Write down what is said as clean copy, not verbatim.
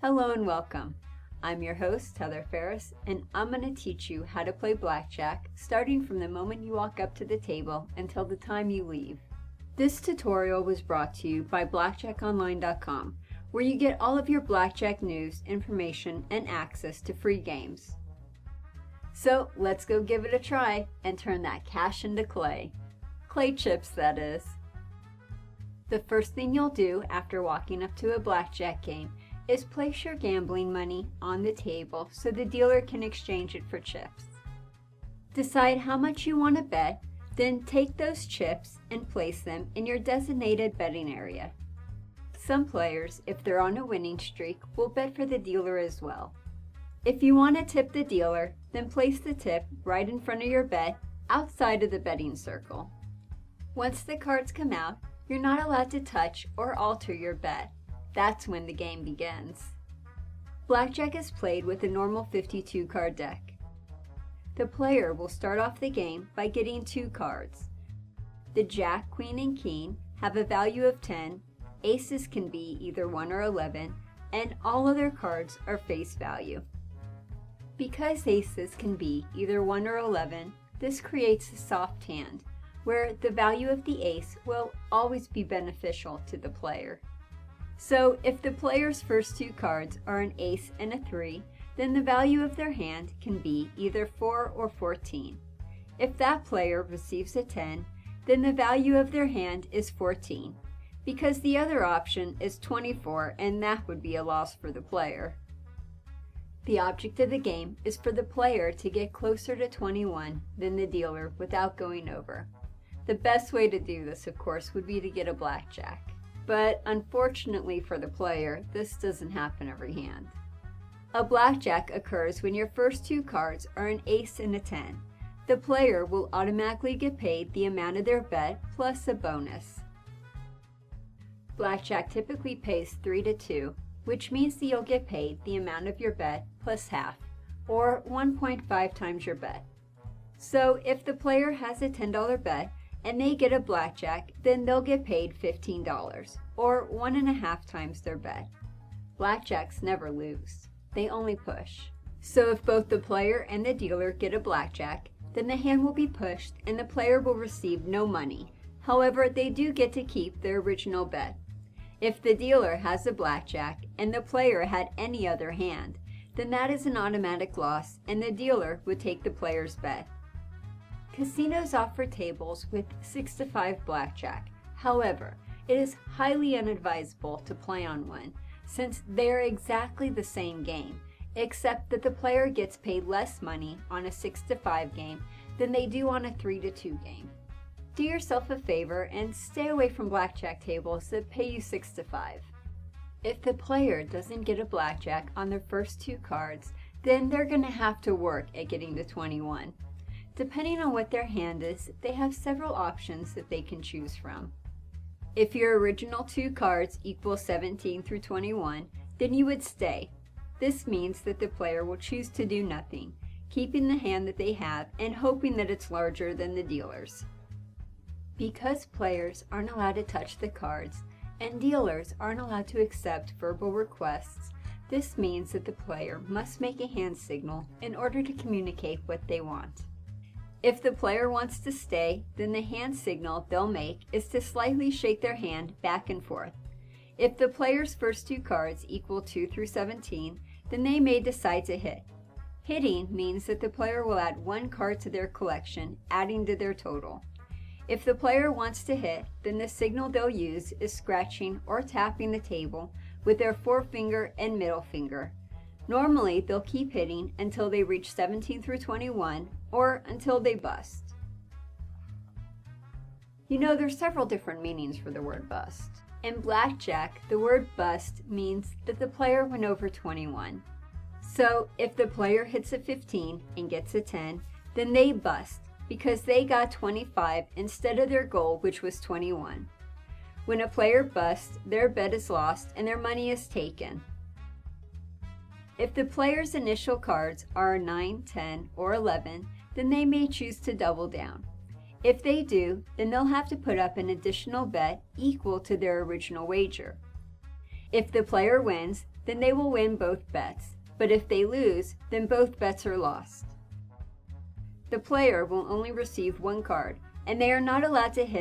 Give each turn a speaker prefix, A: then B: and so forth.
A: Hello and welcome. I'm your host, Heather Ferris, and I'm going to teach you how to play blackjack starting from the moment you walk up to the table until the time you leave. This tutorial was brought to you by BlackjackOnline.com, where you get all of your blackjack news, information, and access to free games. So let's go give it a try and turn that cash into clay. Clay chips, that is. The first thing you'll do after walking up to a blackjack game is place your gambling money on the table so the dealer can exchange it for chips. Decide how much you want to bet, then take those chips and place them in your designated betting area. Some players, if they're on a winning streak, will bet for the dealer as well. If you want to tip the dealer, then place the tip right in front of your bet outside of the betting circle. Once the cards come out, you're not allowed to touch or alter your bet. That's when the game begins. Blackjack is played with a normal 52 card deck. The player will start off the game by getting 2 cards. The Jack, Queen, and King have a value of 10, aces can be either 1 or 11, and all other cards are face value. Because aces can be either 1 or 11, this creates a soft hand, where the value of the ace will always be beneficial to the player. So if the player's first 2 cards are an ace and a 3, then the value of their hand can be either 4 or 14. If that player receives a 10, then the value of their hand is 14, because the other option is 24 and that would be a loss for the player. The object of the game is for the player to get closer to 21 than the dealer without going over. The best way to do this, of course, would be to get a blackjack. But unfortunately for the player, this doesn't happen every hand. A blackjack occurs when your first 2 cards are an ace and a 10. The player will automatically get paid the amount of their bet plus a bonus. Blackjack typically pays 3 to 2, which means that you'll get paid the amount of your bet plus half, or 1.5 times your bet. So if the player has a $10 bet, and they get a blackjack, then they'll get paid $15, or 1.5 times their bet. Blackjacks never lose. They only push. So if both the player and the dealer get a blackjack, then the hand will be pushed and the player will receive no money. However, they do get to keep their original bet. If the dealer has a blackjack and the player had any other hand, then that is an automatic loss and the dealer would take the player's bet. Casinos offer tables with 6 to 5 blackjack. However, it is highly unadvisable to play on one, since they are exactly the same game, except that the player gets paid less money on a 6 to 5 game than they do on a 3 to 2 game. Do yourself a favor and stay away from blackjack tables that pay you 6 to 5. If the player doesn't get a blackjack on their first 2 cards, then they're going to have to work at getting to 21. Depending on what their hand is, they have several options that they can choose from. If your original 2 cards equal 17 through 21, then you would stay. This means that the player will choose to do nothing, keeping the hand that they have and hoping that it's larger than the dealer's. Because players aren't allowed to touch the cards and dealers aren't allowed to accept verbal requests, this means that the player must make a hand signal in order to communicate what they want. If the player wants to stay, then the hand signal they'll make is to slightly shake their hand back and forth. If the player's first 2 cards equal 2 through 17, then they may decide to hit. Hitting means that the player will add 1 card to their collection, adding to their total. If the player wants to hit, then the signal they'll use is scratching or tapping the table with their forefinger and middle finger. Normally, they'll keep hitting until they reach 17 through 21 or until they bust. You know, there's several different meanings for the word bust. In blackjack, the word bust means that the player went over 21. So if the player hits a 15 and gets a 10, then they bust because they got 25 instead of their goal, which was 21. When a player busts, their bet is lost and their money is taken. If the player's initial cards are 9, 10, or 11, then they may choose to double down. If they do, then they'll have to put up an additional bet equal to their original wager. If the player wins, then they will win both bets. But if they lose, then both bets are lost. The player will only receive one card, and they are not allowed to hit